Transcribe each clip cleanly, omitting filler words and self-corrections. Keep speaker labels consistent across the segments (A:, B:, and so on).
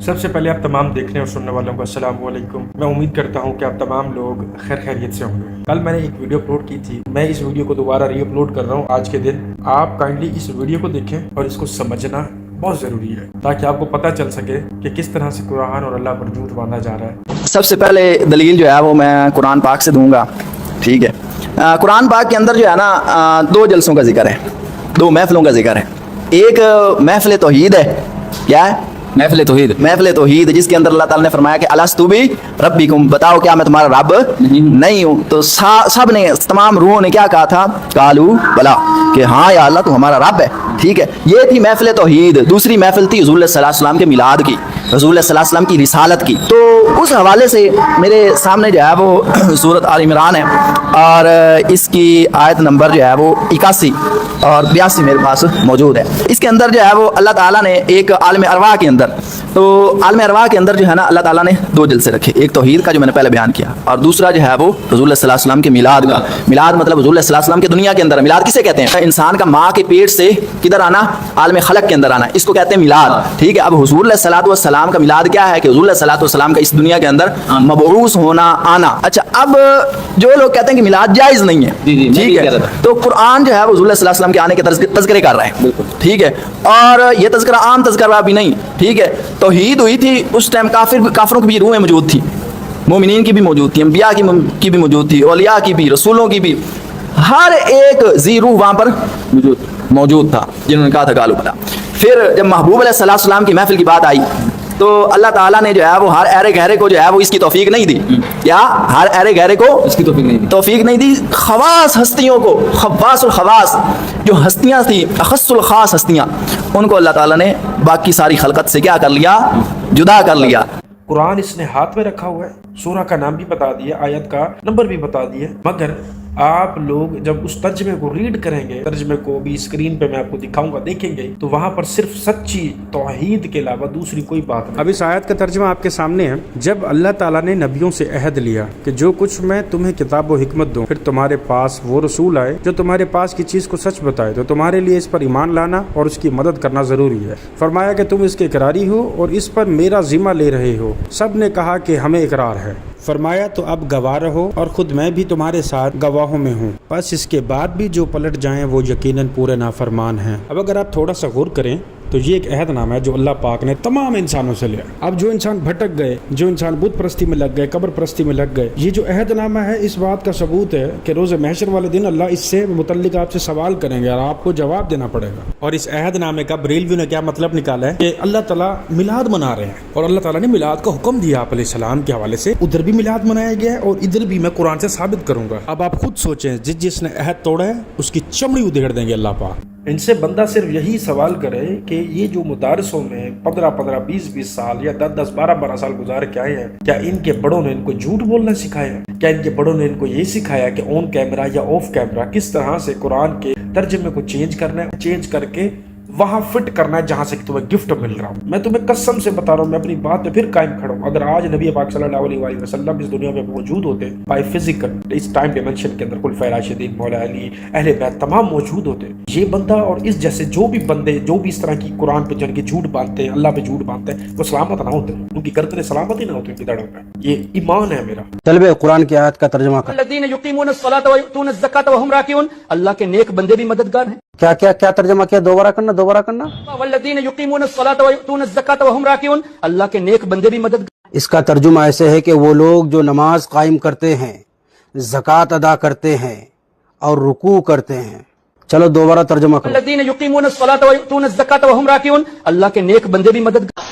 A: سب سے پہلے آپ تمام دیکھنے اور سننے والوں کو السلام علیکم۔ میں امید کرتا ہوں کہ آپ تمام لوگ خیر خیریت سے ہوں گے۔ کل میں نے ایک ویڈیو اپلوڈ کی تھی، میں اس ویڈیو کو دوبارہ ری اپلوڈ کر رہا ہوں آج کے دن۔ آپ کائنڈلی اس ویڈیو کو دیکھیں اور اس کو سمجھنا بہت ضروری ہے تاکہ آپ کو پتہ چل سکے کہ کس طرح سے قرآن اور اللہ پر جھوٹ باندھا جا رہا ہے۔
B: سب سے پہلے دلیل جو ہے وہ میں قرآن پاک سے دوں گا، ٹھیک ہے۔ قرآن پاک کے اندر جو ہے نا دو جلسوں کا ذکر ہے، دو محفلوں کا ذکر ہے۔ ایک محفل توحید ہے، کیا ہے؟ محفل توحید، جس کے اندر اللہ تعالیٰ نے فرمایا کہ الستو بھی ربکم، بتاؤ کیا میں تمہارا رب نہیں ہوں؟ تو سب نے، تمام روحوں نے کیا کہا تھا؟ قالو بلا، کہ ہاں یا اللہ تو ہمارا رب ہے، ٹھیک ہے۔ یہ تھی محفل توحید۔ دوسری محفل تھی حضور صلی اللہ علیہ وسلم کے میلاد کی، رسول صلی اللہ علیہ وسلم کی رسالت کی۔ تو اس حوالے سے میرے سامنے جو ہے وہ سورۃ آل عمران ہے، اور اس کی آیت نمبر جو ہے وہ 81 اور 82 میرے پاس موجود ہے۔ اس کے اندر جو ہے وہ اللہ تعالیٰ نے ایک عالم ارواح کے اندر، تو عالم ارواح کے اندر جو ہے نا اللہ تعالیٰ نے دو جلسے رکھے، ایک توحید کا جو میں نے پہلے بیان کیا، اور دوسرا جو ہے وہ رسول صلی اللہ علیہ وسلم کے میلاد کا۔ میلاد مطلب رسول صلی اللہ علیہ وسلم کے دنیا کے اندر، میلاد کسے کہتے ہیں؟ انسان کا ماں کے پیٹ سے کدھر آنا؟ عالم خلق کے اندر آنا، اس کو کہتے ہیں میلاد، ٹھیک ہے۔ اب حضور صلی اللہ علیہ وسلم کا میلاد کیا ہے؟ کہ حضور صلی اللہ علیہ وسلم کا اس دنیا کے اندر مبعوث ہونا، آنا۔ اچھا، اب جو لوگ کہتے ہیں کہ میلاد جائز نہیں ہے، ٹھیک ہے، تو قرآن جو ہے وہ حضور صلی اللہ علیہ وسلم کے آنے کے تذکرے کر رہا ہے، ٹھیک ہے۔ اور یہ تذکرہ عام تذکرہ بھی نہیں، ٹھیک ہے۔ توحید ہوئی تھی اس ٹائم، کافروں کی بھی روحیں موجود تھی، مومنین کی بھی موجود تھی، انبیاء کی بھی موجود تھی، اولیاء کی بھی، رسولوں کی بھی، ہر ایک ذی روح وہاں پر موجود تھا، جنہوں نے کہا تھا قالوا بلا۔ پھر جب محبوب علیہ السلام کی محفل کی بات آئی تو اللہ تعالیٰ نے جو ہے وہ ہر ایرے گہرے کو جو ہے وہ اس کی توفیق نہیں دی، یا ہر ایرے گہرے کو اس کی توفیق نہیں دی۔ خواص ہستیوں کو، خواص الخواص جو ہستیاں تھیں، اخص الخاص ہستیاں، ان کو اللہ تعالیٰ نے باقی ساری خلقت سے کیا کر لیا؟ جدا کر لیا۔
A: قرآن اس نے ہاتھ میں رکھا ہوا ہے، سورہ کا نام بھی بتا دیا، آیت کا نمبر بھی بتا دیا، مگر آپ لوگ جب اس ترجمے کو ریڈ کریں گے، ترجمے کو بھی اسکرین پہ میں آپ کو دکھاؤں گا، دیکھیں گے تو وہاں پر صرف سچی توحید کے علاوہ دوسری کوئی بات نہیں۔
C: اب اس آیت کا ترجمہ آپ کے سامنے ہے۔ جب اللہ تعالیٰ نے نبیوں سے عہد لیا کہ جو کچھ میں تمہیں کتاب و حکمت دوں، پھر تمہارے پاس وہ رسول آئے جو تمہارے پاس کی چیز کو سچ بتائے، تو تمہارے لیے اس پر ایمان لانا اور اس کی مدد کرنا ضروری ہے۔ فرمایا کہ تم اس کے اقراری ہو اور اس پر میرا ذمہ لے رہے ہو۔ سب نے کہا کہ ہمیں اقرار ہے۔ فرمایا تو اب گواہ رہو اور خود میں بھی تمہارے ساتھ گواہوں میں ہوں، بس اس کے بعد بھی جو پلٹ جائیں وہ یقیناً پورے نافرمان ہیں۔ اب اگر آپ تھوڑا سا غور کریں تو یہ ایک عہد نامہ ہے جو اللہ پاک نے تمام انسانوں سے لیا۔ اب جو انسان بھٹک گئے، جو انسان بت پرستی میں لگ گئے، قبر پرستی میں لگ گئے، یہ جو عہد نامہ ہے اس بات کا ثبوت ہے کہ روز محشر والے دن اللہ اس سے متعلق آپ سے سوال کریں گے اور آپ کو جواب دینا پڑے گا۔ اور اس عہد نامے کا بریلوی نے کیا مطلب نکالا ہے کہ اللہ تعالیٰ میلاد منا رہے ہیں، اور اللہ تعالیٰ نے میلاد کا حکم دیا آپ علیہ السلام کے حوالے سے، ادھر بھی میلاد منایا گیا ہے اور ادھر بھی میں قرآن سے ثابت کروں گا۔ اب آپ خود سوچیں، جس نے عہد توڑا ہے اس کی چمڑی ادھیڑ دیں گے اللہ پاک۔
A: ان سے بندہ صرف یہی سوال کرے کہ یہ جو مدارسوں میں 15 20 سال یا 10 12 سال گزار کے آئے ہیں، کیا ان کے بڑوں نے ان کو جھوٹ بولنا سکھایا؟ کیا ان کے بڑوں نے ان کو یہ سکھایا کہ آن کیمرہ یا آف کیمرہ کس طرح سے قرآن کے ترجمے کو چینج کرنا ہے، چینج کر کے وہاں فٹ کرنا ہے جہاں سے تمہیں گفٹ مل رہا ہوں؟ میں تمہیں قسم سے بتا رہا ہوں، میں اپنی بات پہ پھر قائم کھڑا ہوں۔ اگر آج نبی پاک صلی اللہ علیہ وآلہ وسلم اس دنیا میں موجود ہوتے، بائی فزیکل اس ٹائم ڈیمنشن کے اندر، خلفائے راشدین، مولا علی، اہل بیت تمام موجود ہوتے، یہ بندہ اور اس جیسے جو بھی بندے جو بھی اس طرح کی قرآن پہ جن کے جھوٹ باندھتے ہیں، اللہ پہ جھوٹ باندھتے ہیں، وہ سلامت نہ ہوتے، ان کی گردنیں سلامت ہی نہ ہوتی ان کی دڑوں پہ۔ یہ ایمان ہے میرا۔
D: طلب قرآن کی آیت کا ترجمہ کر۔
E: الذین یقیمون الصلاۃ ویؤتون الزکاۃ وہم راکعون، اللہ کے نیک بندے بھی مددگار ہیں۔
D: کیا ترجمہ کیا؟ دوبارہ کرنا۔
E: والذین یقیمون الصلاۃ ویؤتون الزکاۃ وہم راکعون، اللہ کے نیک بندے بھی مددگار۔
D: اس کا ترجمہ ایسے ہے کہ وہ لوگ جو نماز قائم کرتے ہیں، زکوٰۃ ادا کرتے ہیں اور رکوع کرتے ہیں۔ چلو دوبارہ ترجمہ کرو۔
E: الذین یقیمون الصلاۃ ویؤتون الزکاۃ وہم راکعون، اللہ کے نیک بندے بھی مددگار۔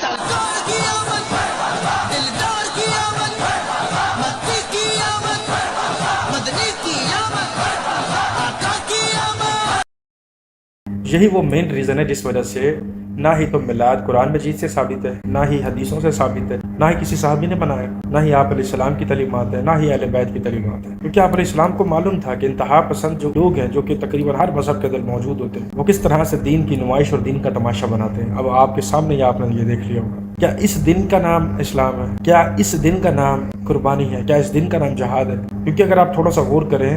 A: یہی وہ مین ریزن ہے جس وجہ سے نہ ہی تو میلاد قرآن مجید سے ثابت ہے، نہ ہی حدیثوں سے ثابت ہے، نہ ہی کسی صحابی نے بنایا، نہ ہی آپ علیہ السلام کی تعلیمات ہے، نہ ہی اہل بیت کی تعلیمات ہے، کیونکہ آپ علیہ السلام کو معلوم تھا کہ انتہا پسند جو لوگ ہیں، جو کہ تقریباً ہر مذہب کے اندر موجود ہوتے ہیں، وہ کس طرح سے دین کی نمائش اور دین کا تماشا بناتے ہیں۔ اب آپ کے سامنے ہی آپ نے یہ دیکھ لیا ہوگا۔ کیا اس دن کا نام اسلام ہے؟ کیا اس دن کا نام قربانی ہے؟ کیا اس دن کا نام جہاد ہے؟ کیونکہ اگر آپ تھوڑا سا غور کریں،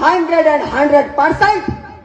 F: 100%